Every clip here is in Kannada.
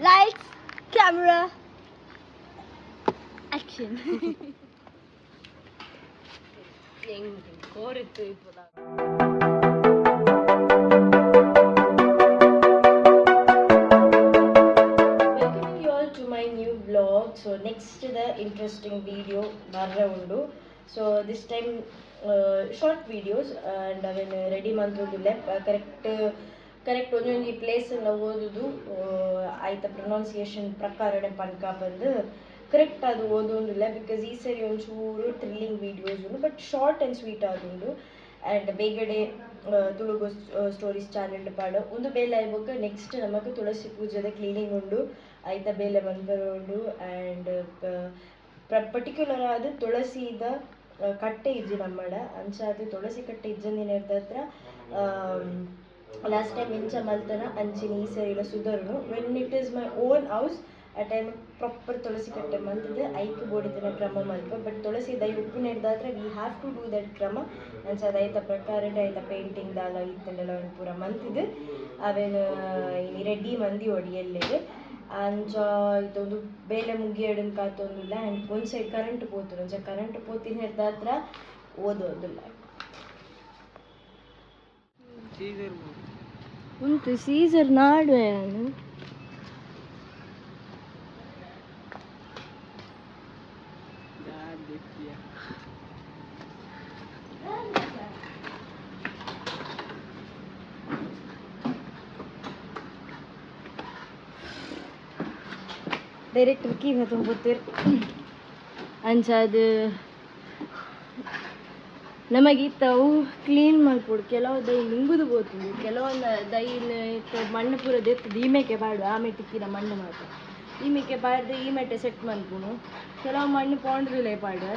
Lights, camera, action. Welcoming you all to my new vlog. So next the interesting video barra undu. So this time short videos and when ready manthudille correct onji place alla odudu aita pronunciation ಪ್ರಕಾರನೆ ಪನ್ಕ ಬಂದು ಕರೆಕ್ಟ್ ಅದು ಓದೋದಿಲ್ಲ ಬಿಕಾಸ್ ಈ ಸರಿ ಒಂಚೂರು ಥ್ರಿಲ್ಲಿಂಗ್ ವೀಡಿಯೋಸ್ ಉಂಡು ಬಟ್ ಶಾರ್ಟ್ ಆ್ಯಂಡ್ ಸ್ವೀಟ್ ಆದುಂಡು ಆ್ಯಂಡ್ ಬೇಗಡೆ ತುಳುಗು ಸ್ಟೋರೀಸ್ ಚಾನೆಲ್ ಪಾಡು ಒಂದು ಬೇಲೆ ಆಯ್ಬೇಕು ನೆಕ್ಸ್ಟ್ ನಮಗೆ ತುಳಸಿ ಪೂಜೆದ ಕ್ಲೀನಿಂಗ್ ಉಂಡು ಐತ ಬೇಲೆ ಬಂದರು ಉಂಡು ಆ್ಯಂಡ್ ಪರ್ಟಿಕ್ಯುಲರ್ ಆದ ತುಳಸಿದ ಕಟ್ಟೆ ಇಜ್ಜಿ ನಮ್ಮಡ ಅಂಚಾದ ತುಳಸಿ ಕಟ್ಟೆ ಇಜ್ಜಂದಿನ ಹತ್ರ ಲಾಸ್ಟ್ ಟೈಮ್ ಇಂಚ ಮಲ್ತನ ಅಂಚಿನ ಈ ಸರಿಲ ಸುಧರುನು when it is my own house ಆ ಟೈಮ್ ಪ್ರಾಪರ್ ತುಳಸಿ ಕಟ್ಟೆ ಮಂತದ್ದು ಐಕ್ ಬೋಡಿತಿನ ಕ್ರಮ ಮಲ್ಪ ಬಟ್ ತುಳಸಿ ದೈ ಉಪ್ಪಿನ ಹಿಡ್ದಾದ್ರೆ we have to do that ಕ್ರಮ ಅಂಚದ ಐತ ಪ್ರಕಾರ ಐತ ಪೇಂಟಿಂಗ್ ದಾಲ ಇತ್ತಂಡೆಲ್ಲ ಒಂದು ಪೂರ ಮಂತಿದ್ದು ಅವೇನು ಇನ್ನು ರೆಡಿ ಮಂದಿ ಒಡಿಯಲ್ಲಿಗೆ ಅಂಚ ಇದೊಂದು ಬೇಲೆ ಮುಗಿಯಡನ್ ಕಾತೊಂದಿಲ್ಲ ಆ್ಯಂಡ್ ಒಂದು ಸೈಡ್ ಕರೆಂಟ್ ಪೋತುಂಡು ಅಂಚ ಕರೆಂಟ್ ಪೋತಿನ ಹಿಡ್ದಾತ್ರ ಓದೋದಿಲ್ಲ ಉಂಟು ಸೀಸರ್ ನಾಡುವೆ ನಾನು ಡೈರೆಕ್ಟರ್ ಕೀ ತುಂಬ ಅಂಚಾದ ನಮಗಿತ್ತವು ಕ್ಲೀನ್ ಮಾಡ್ಕೊಡು ಕೆಲವು ದೈ ನುಂಗುದು ಬೋತುಂಡು ಕೆಲವೊಂದು ದೈನ ಇತ್ತು ಮಣ್ಣು ಪೂರ ದೆತ್ತದು ಈಮೆಕ್ಕೆ ಬಾಡು ಆಮೆಟ್ ಇಕ್ಕಿನ ಮಣ್ಣು ಮಾತ್ರ ಈಮೆಕ್ಕೆ ಬಾಡ್ದು ಈಮೆಟ್ಟೆ ಸೆಟ್ ಮನ್ಪುನು ಕೆಲವು ಮಣ್ಣು ಪೌಂಡ್ರಲೇ ಪಾಡು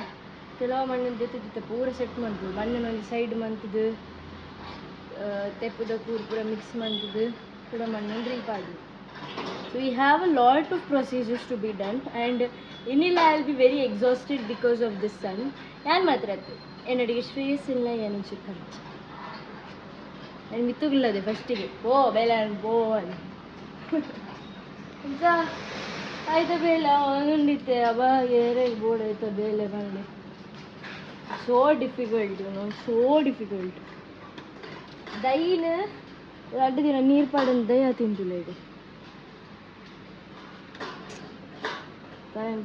ಕೆಲವು ಮಣ್ಣು ದೆತ್ತಿದ್ದ ಪೂರ ಸೆಟ್ ಮನ್ಪುಡು ಮಣ್ಣಿನ ಒಂದು ಸೈಡ್ ಮಂತದ್ದು ತೆಪ್ಪದ ಪೂರ ಮಿಕ್ಸ್ ಮಂತದ್ದು ಕೂಡ ಮಣ್ಣು ಪಾಡು. So we have a lot of procedures to be done and inilla I will be very exhausted because of this sun. Yan matratu enadiಗೆ ಸ್ಟ್ರೆಸ್ ಇಲ್ಲ ಏನು ಚಿಕ್ಕಂತ ನಾನು ಮಿತ್ತುಗಿಲ್ಲದೆ ಫಸ್ಟಿಗೆ ಓ ಬೇಲೆ ಬೋ ಅಂತ ಆಯ್ತಾ ಬೇಲೆ ಅವನುಂಡಿತ್ತೆ ಅವಾಗ ಏರೇಗೆ ಬೋರ್ಡ್ ಆಯ್ತಾ ಬೇಲೆ ಬಂದು ಸೋ ಡಿಫಿಕಲ್ಟ್ ಸೋ ಡಿಫಿಕಲ್ಟ್ ದೈನ ಎರಡು ದಿನ ನೀರು ಪಾಡಂದು ದಯ ತಿಂತಿಲ್ಲ ಈಗ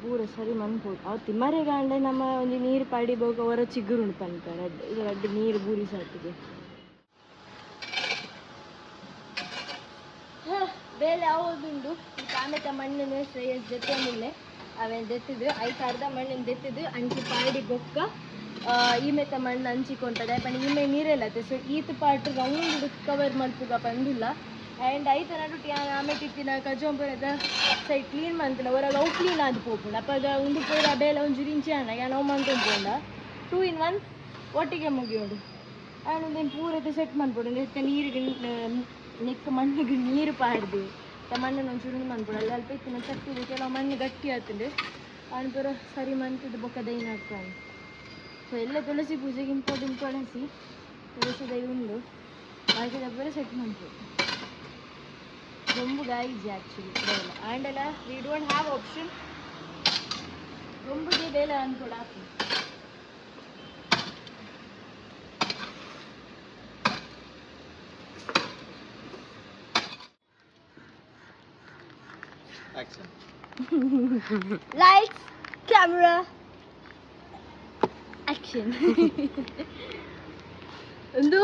ಪೂರ ಸರಿ ಮನ್ಪೋದು ಅವು ತಿಮ್ಮರೆಗಾಂಡೆ ನಮ್ಮ ಒಂದು ನೀರು ಪಾಡಿ ಬೋಗ ಹೊರ ಚಿಗುರು ಉಂಟು ಪನ್ಕಣ ಇದು ಅಡ್ಡು ನೀರು ಬೂರಿ ಸಾಟಿಗೆ ಬೇಲೆ ಯಾವುದುಂಡು ಆಮೇತ ಮಣ್ಣಿನ ಶ್ರೇಯಸ್ ಜೊತೆಯನ್ನೇ ಅವೇನು ದೆತ್ತಿದ್ದು ಐದು ಅರ್ಧ ಮಣ್ಣಿನ ದೆತ್ತಿದ್ದು ಅಂಚಿ ಪಾಡಿ ಬೊಕ್ಕ ಈಮೆತ ಮಣ್ಣು ಹಂಚಿಕೊಂತದೆ ಪಣ ಈಮೆ ನೀರೆಲ್ಲತ್ತೆ ಸೊ ಈತ ಪಾಟ್ ರೌಂಡ್ ಕವರ್ ಮಲ್ಪುಗ ಬಂದಿಲ್ಲ ಆ್ಯಂಡ್ ಐತ ನಡುಟಿ ಆಮೇಲೆ ಇತ್ತಿನ ಕಜೊಂಪುರದ ಸೈಡ್ ಕ್ಲೀನ್ ಮಂತಿನ ಹೊರಗೆ ಅವು ಕ್ಲೀನ್ ಆದ ಪೋಪುಂಡು ಅಪ್ಪದ ಉಂಡು ಪೂರ ಬೇಲೆ ಒಂಚೂರು ಇಂಚೆ ಅಣ್ಣ ಯಾ ನಾವು ಮಂತೊಂಪುಂಡ 2 in 1 ಒಟ್ಟಿಗೆ ಮುಗಿಯೋಡು ಆ್ಯಂಡ್ ಒಂದೇನು ಪೂರತೆ ಸೆಟ್ ಮಾಡ್ಬಿಡು ನೆತ್ತ ನೀರಿಗೆ ನೆಕ್ಕ ಮಣ್ಣಿಗೆ ನೀರು ಪಾಡ್ದು ಮಣ್ಣನ್ನು ಒಂಚೂರು ಮಂದ್ಬಿಡು ಅಲ್ಲಿ ಅಲ್ಪ ಇತ್ತಿನ ಕಟ್ಟಿದೆ ಕೆಲವು ಮಣ್ಣು ಗಟ್ಟಿ ಆಗ್ತದೆ ಆ್ಯಂಡ್ ಪೂರ ಸರಿ ಮಂತಿದ್ದು ಬೊಕ್ಕ ದೈನ ಆಗ್ತಾನೆ ಸೊ ಎಲ್ಲ ತುಳಸಿ ಪೂಜೆಗೆ ಇಂಪಾರ್ಟೆಂಟ್ ತುಳಸಿ ದೈ ಉಂಡು ಹಾಗೆ ಪೂರ ಸೆಟ್ ಮಾಡ್ಬೋದು Rombu guys actually bela and alla we don't have option rombu de bela ankoda action lights camera action ಒಂದು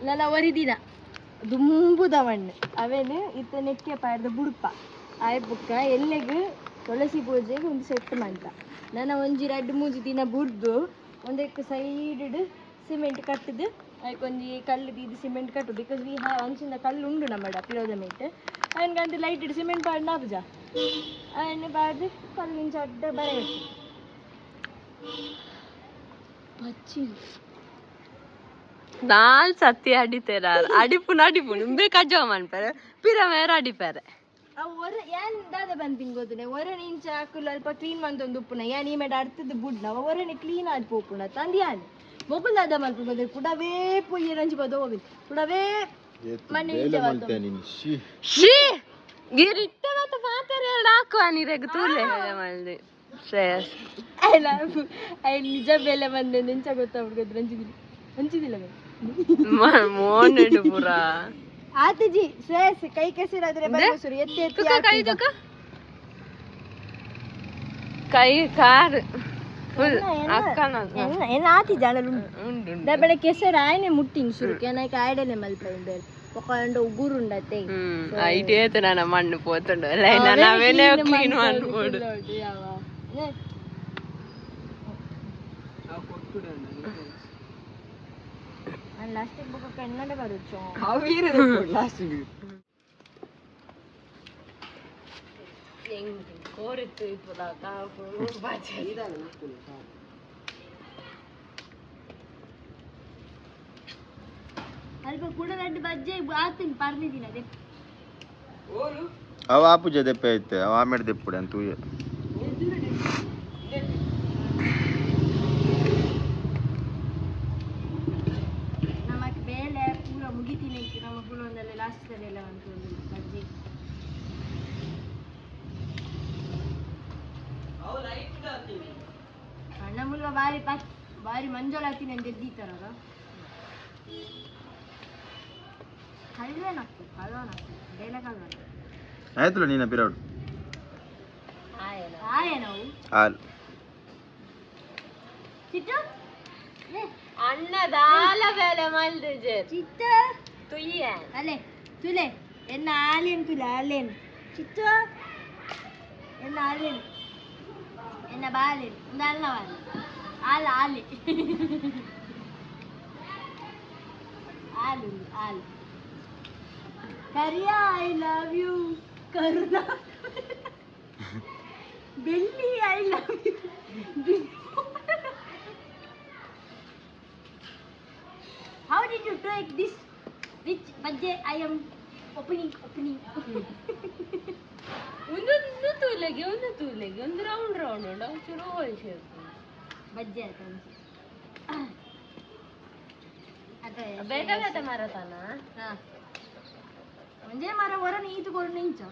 ನನ್ನ ವರಿದಿನ ದುಂಬುದ ಮಣ್ಣು ಅವೇನು ಇತ್ತ ನೆಕ್ಕೆ ಪಾಡ್ದ ಬುಡುಪ ಆಯ್ ಬುಕ್ಕ ಎಲ್ಲಿಗೆ ತುಳಸಿ ಪೂಜೆಗೆ ಒಂದು ಸೆಟ್ ಮಂಟ ನನ್ನ ಒಂಜಿ 2-3 ದಿನ ಬುಡ್ದು ಒಂದಕ್ಕೆ ಸೈಡ್ ಸಿಮೆಂಟ್ ಕಟ್ಟದು ಅದಕ್ಕೊಂದು ಕಲ್ಲು ಇದು ಸಿಮೆಂಟ್ ಕಟ್ಟು ಬಿಕಾಸ್ ವಿ ಹ್ಯಾವ್ ಅಂಚಿಂದ ಕಲ್ಲು ಉಂಡು ನಮ್ಮ ಪಿರೋದಮೇಟ್ ಅವನಿಗಂತ ಲೈಟ್ ಇಡು ಸಿಮೆಂಟ್ ಪಾಡ್ ನಾಪುಜ ಅವನು ಪಾಡ್ದು ಕಲ್ಲಿನ ಚಡ್ಡ ಬರೆ ಪಚ್ಚಿ ನಾಲ್ ಸತ್ಯ ಅಡಿತೇರ ಅಡಿಪುನ ಅಡಿಪುನು ಬೇಕು ಅಜ್ಜ ಮನ್ಪರೆ ಪಿರ ಮೇರ ಅಡಿಪಾರೆ ಒರ ಏನ್ ದಾದ ಬಂತಿಂಗ್ ಗೊತ್ತನೆ ಒರನೆ ಇಂಚ ಹಾಕಲು ಅಲ್ಪ ಕ್ಲೀನ್ ಮಂತೊಂದು ಉಪ್ಪುನ ಏನ್ ಈ ಮೇಡ ಅಡ್ತದ್ದು ಬುಡ್ನ ಒರನೆ ಕ್ಲೀನ್ ಆದ್ ಪೋಪುನ ತಂದಿಯಾನ್ ಮೊಬೈಲ್ ದಾದ ಮಲ್ಪ ಬಂದ್ರೆ ಕುಡವೇ ಪೊಯ್ಯ ರಂಜಿ ಬದ ಹೋಗಿ ಕುಡವೇ ಮನೆ ಇಂಚ ಬಂತು ಶೀ ಗಿರಿಟ್ಟ ಮತ ಮಾತಾಡಿ ಎಲ್ಲ ಹಾಕುವ ನೀರಿಗೆ ತೂಲೆ ಮಲ್ದಿ ಶ್ರೇಯಸ್ ನಿಜ ಬೆಲೆ ಬಂದೆ ನೆಂಚ ಗೊತ್ತಾಗ್ಬಿಡ್ದು ಹಂಚಿದಿಲ್ಲ ಮೋನೆಡು ಪುರ ಆತಜಿ ಶ್ರೇಯಸ್ ಕೈ ಕೆಸಿರಾದ್ರೆ ಬರಸುರು ಎತ್ತಿ ಎತ್ತಿ ಕೈ ಕಾರ್ ಫುಲ್ ಏನು ಆತಿ ಜಾಣಲು ದಬ್ಬಳ ಕೆಸರು ಆಯ್ನೆ ಮುಟ್ಟಿನ ಸುರುಕೆ ನನಗೆ ಆಯ್ಡಲೆ ಮಲ್ಪಂಡೆ ಪೊಕೊಂಡು ಉಗುರುಂಡತೆ ಐಟೇತು ನನ್ನ ಮಣ್ಣು ಪೋತುಂಡು ನಾವೇನೇ ಕ್ಲೀನ್ ಮಾಡ್ಬೋದು ಲಾಸ್ಟಿಗೆ ಬುಕ್ಕ ಕನ್ನಡ ಬರುತ್ತೋ ಕೋರಿತ್ತು ಇಪ್ಪದ ಅಲ್ಪ ಕೂಡ ರೆಡ್ ಬಜ್ಜೆ ಆತೀನಿ ಪರ್ನಿದ್ದೀನಿ ಅದೇ ಅವ ಆ ಪೂಜೆ ದೆಪ್ಪೆ ಐತೆ ಅವ ಆಮೇಲೆ ದೆಪ್ಪುಡೆ ಅಂತ ನಮಗೆ ಬೇಳೆ ಪೂರ ಮುಗಿತೀನಿ ನಮ್ಮ ಪುಳೊಂದಲ್ಲ ಲಾಸ್ಟಲ್ಲೆಲ್ಲ ಅಂತ ಬಜ್ಜೆ ಅಣ್ಣ ಮುಲ್ಗ ಬಾರಿ ಮಂಜೋಳ ಹಾಕ್ತೀನಿ ಅಂತ ಎದ್ದೀತಾರಲ್ಲ ಕಲ್ವೇನಾಗ್ತದೆ ಕಲ್ವನಾಗ್ತದೆ ಬೇಳೆ ಕಲ್ವನ ಆಯ್ತಲ್ಲ ನೀನ ಪಿರೌಡ್ ನಾವು ಹಾಲ್ ಚಿಟ್ಟು ಅಣ್ಣದಾಲ ಬೇಲೆ ಮಲ್ದಿಜೆ ಚಿಟ್ಟು ತುಯ್ಯ ಅಲೆ ತುಲೆ ಎನ್ನ ಆಲೇನ್ ತುಲೆ ಆಲೇನ್ ಚಿಟ್ಟು ಎನ್ನ ಆಲೇನ್ ಎನ್ನ ಬಾಲೇನ್ ಒಂದು ಅಲ್ಲವಾಲೆ ಆಲ ಆಲೆ ಆಲು ಆಲು ಕರಿಯಾ ಐ ಲವ್ ಯು ಕರುಣಾ ಬೆಳ್ಳಿ I love you how did you take this which budget I am opening ಒಂದು ತೂಲೆಗೆ ಒಂದು ರೌಂಡ್ ಉಂಟು ಚೂರು ಹೋಲ್ಸಿ ಬಜ್ಜೆ ಆಯ್ತು ಬೇಗ ಮರತಾನ म्हणजे मारा वरण इथं कोण नाहीच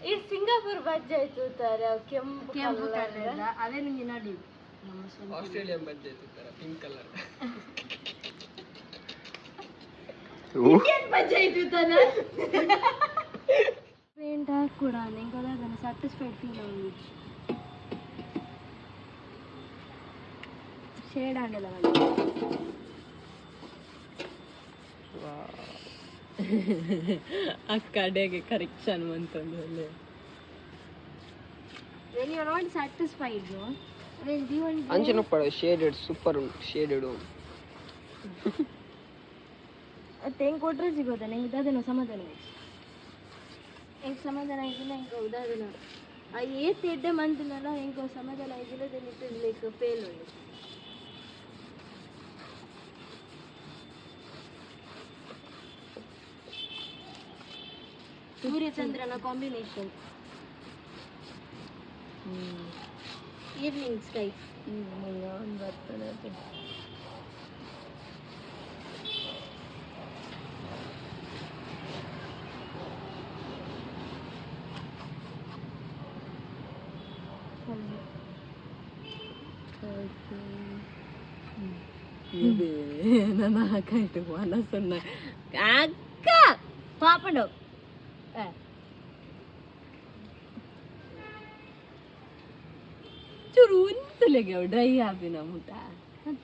ಈ ಸಿಂಗಾಪುರ್ ಬಜ್ಜೆ ಆಯ್ತು ತರ ಕೆಂಪು ಕಲರ್ ಅದೇ ನಿಂಗೆ ನೋಡಿ ಆಸ್ಟ್ರೇಲಿಯನ್ ಬಜ್ಜೆ ಆಯ್ತು ತರ ಪಿಂಕ್ ಕಲರ್ ಇಂಡಿಯನ್ ಬಜ್ಜೆ ಆಯ್ತು ತಾನ ಪೇಂಟ್ ಕೂಡ ನಿಂಗೆ ಅದನ್ನ ಸ್ಯಾಟಿಸ್ಫೈಡ್ ಫೀಲ್ ಆಗಿ ಶೇಡ್ ಆಂಡಲ ಆ ಕಡೆಗೆ ಕರೆಕ್ಷನ್ ಅಂತಂದು when you are not satisfied no when do you want ಅಂಚನೆ ಪಡ ಶೇಡೆಡ್ ಸೂಪರ್ ಶೇಡೆಡ್ ಅದು ಹೆಂಗೆ ಕೊಟ್ಟರೆ ಸಿಗೋದ ನಂಗೆ ಇದಾದೇನೋ ಸಮಾಧಾನ ಹೆಂಗೆ ಸಮಾಧಾನ ಆಗಿಲ್ಲ ಹೆಂಗೆ ಉದಾಹರಣ ಆ ಏತ್ ಎಡ್ಡೆ ಮಂತ್ನಲ್ಲ ಹೆಂಗೆ ಸಮಾಧಾನ ಆಗಿಲ್ಲ then it is like fail ಒಳ್ಳೆ ಸೂರ್ಯಚಂದ್ರನ ಕಾಂಬಿನೇಷನ್ ಈವ್ನಿಂಗ್ ಸ್ಕೈ ಬರ್ತದೆ ನನ್ನ ಹಾಕಾಯ್ತು ಮನಸ್ಸನ್ನ ಅಕ್ಕ ಪಾಪಡು ಚೂರು ಉಂತಲೆಗೆ ಡ್ರೈ ಆಪಿನ ಮುಟ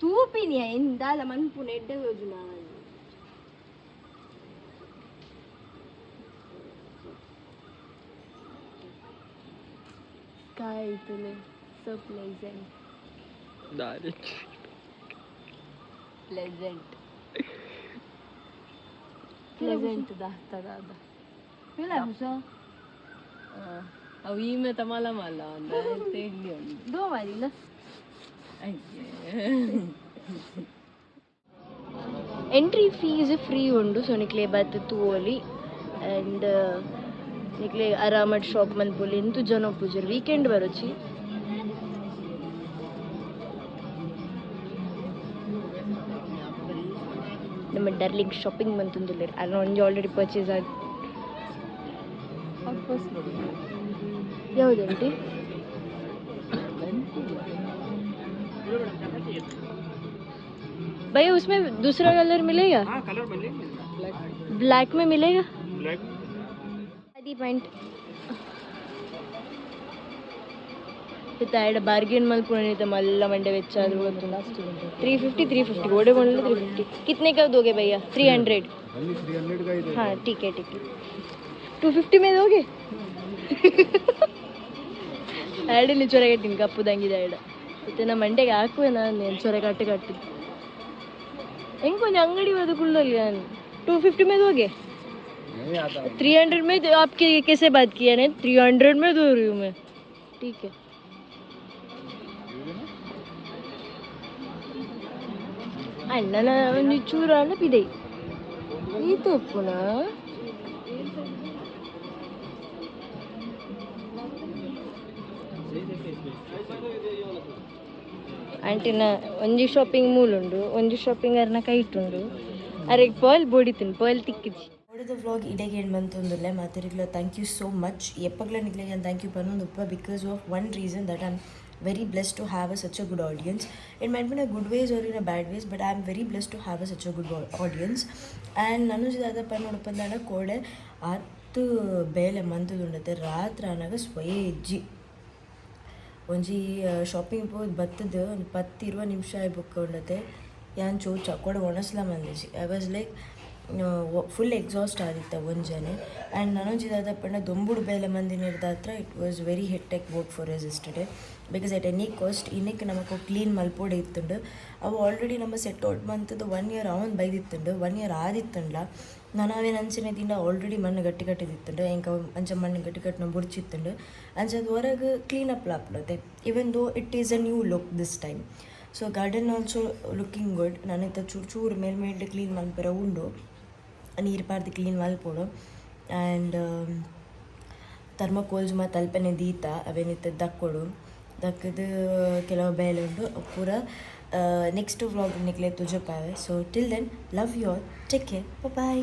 ತೂಪಿನಿಯ ಎಂದಾಲ ಮನ್ಪುನ ಎಡ್ಡೆ ಯೋಜನ ಕಾಯ್ತಲೆ ಸೊ ಪ್ಲೆಸೆಂಟ್ ಡೈರೆಕ್ಟ್ ಪ್ಲೆಸೆಂಟ್ ದಾಸ್ತದಾದ ಇಲ್ಲ ಹುಸ ಅವು ಈಮೆ ತಮಲ ಮಲ್ಲ ಅಂದ್ರೆ ತೆಗ್ಲಿ ಉಂಟು ದೋ ಮಾರಿಲ್ಲ ಎಂಟ್ರಿ ಫೀಸ್ ಫ್ರೀ ಉಂಡು ಸೊ ನಿಕ್ಲೆ ಬತ್ ತೂವೊಲಿ ಆ್ಯಂಡ್ ನಿಕ್ಲೆ ಆರಾಮಡ್ ಶಾಪ್ ಮಲ್ಪೊಲಿ ಎಂತು ಜನ ಪೂಜರ್ ವೀಕೆಂಡ್ ಬರೋಚಿ ನಮ್ಮ ಡರ್ಲಿಂಗ್ ಶಾಪಿಂಗ್ ಬಂತಂದಿಲ್ಲ ಅಲ್ಲ ಒಂಜಿ ಆಲ್ರೆಡಿ ಪರ್ಚೇಸ್ ಆಗಿ ಯಾವುದು ಆಂಟಿ? भैया उसमें दूसरा कलर मिलेगा? हाँ कलर मिलेंगे ब्लैक ब्लैक में मिलेगा? ब्लैक आदि पैंट इतना बार्गेन मलपुर मल्ला मंडे वेच्चा 350 गोडे 350 कितने का दोगे भैया? 300 हाँ ठीक है 250 में दोगे? ऐड नहीं चोरे कट्टी कप्पू दंगिद ऐड इतना मंडे हाकुवे ನಾನು चोरे कट्टी ಹೆಂಗೆ ಕೊಂಚ ಅಂಗಡಿ ಬದುಕುಳ್ಳಲ್ಲಿ ನಾನು 250 में दोगे? 300 में आपके कैसे बात किया ने? 300 में दो रही हूँ मैं. ठीक है. ಅಣ್ಣನ ಒಂದು ಚೂರು ಅಣ್ಣ ಪಿದೆ ಈ ತಪ್ಪುನ ಆಂಟಿನ ಒಂಜಿ ಶಾಪಿಂಗ್ ಮೂಲ್ ಉಂಡು ಒಂಜಿ ಶಾಪಿಂಗ್ ಅರ್ನ ಕೈಟುಂಡು ಅರೆ ಪರ್ಲ್ ಬೋಡಿತೀನಿ ಪರ್ಲ್ ತಿಕ್ಕಿಜಿ ನೋಡಿದ ವ್ಲಾಗ್ ಇಡೆಗೆ ಏನು ಬಂತಂದಿಲ್ಲ ಮಾತಿರಿಗ್ಲ ಥ್ಯಾಂಕ್ ಯು ಸೋ ಮಚ್ ಎಪ್ಪಗ್ಲ ನಿಗ್ಲೆ ನಾನು ಥ್ಯಾಂಕ್ ಯು ಪನ್ನೊಂದಪ್ಪ because of one reason that I am very blessed to have such a good audience. It might be in a good ways or in a bad ways, but I am very blessed to have such a good audience. And nanu jada pannodapandana kode 10 ಬೇಲೆ ಮಂತುದುಂಡತೆ ರಾತ್ರಿ ಅನಾಗ ಸ್ವಯೇ ಇಜ್ಜಿ ಒಂಜಿ ಶಾಪಿಂಗ್ ಪೋದ್ ಬತ್ತದ ಒಂದು 10-20 ನಿಮಿಷ ಆಯ್ಬುಕ್ಕೊಂಡತೆ ಯಾನ್ ಚೋಚ ಕೊಡ ಒಣಸ್ಲ ಮಂದಿಜಿ I was like full exhaust ಆದಿತ್ತ ಒಂಜನೆ ಆ್ಯಂಡ್ ನನೊಂಜಿದಾದ ಪಂಡ ದೊಂಬುಡು ಬೇಲೆ ಮಂದಿ ನಿರ್ದಾತ್ರ it was very hectic work for us yesterday because at any cost ಇನ್ನಕ್ಕೆ ನಮಗೆ ಕ್ಲೀನ್ ಮಲ್ಪೋಡೆ ಇತ್ತುಂಡು ಅವು ಆಲ್ರೆಡಿ ನಮ್ಮ ಸೆಟ್ ಔಟ್ ಮಂತದ್ದು 1 ಇಯರ್ ಅವನ್ ಬೈದಿತ್ತುಂಡು 1 ಇಯರ್ ಆದಿತ್ತುಂಡ್ಲ ನಾನು ಅವೇನು ಅಂಚಿನದಿಂದ ಆಲ್ರೆಡಿ ಮಣ್ಣು ಗಟ್ಟಿ ಕಟ್ಟಿದಿತ್ತುಂಡು ಎಂಕ ಅಂಚ ಮಣ್ಣು ಗಟ್ಟಿ ಕಟ್ಟಿನ ಬುಡ್ಚಿತ್ತುಂಡು ಅಂಚದ ಹೊರಗೆ ಕ್ಲೀನಪ್ ಲಾಪ್ಲತೆ even though it is a new look this time so garden also looking good ನಾನಿತ್ತ ಚೂರು ಮೇಲ್ಮೇಲೆ ಕ್ಲೀನ್ ಮಲ್ಪೆರ ಉಂಡು ನೀರು ಪಾರ್ದು ಕ್ಲೀನ್ ಮಲ್ಪೋಡು ಆ್ಯಂಡ್ ಥರ್ಮಕೋಲ್ಸ್ ಮತ್ತು ಅಲ್ಪನೆ ದೀತ ಅವೇನಿತ್ತು ದಕ್ಕೊಡು ದಕ್ಕದು ಕೆಲವು ಬೇಲೆ ಉಂಡು ಪೂರ ನೆಕ್ಸ್ಟ್ ವ್ಲಾಗ್ ನಿಕ್ಲೆ ತುಜಪಾವೆ so till then love you all take care bye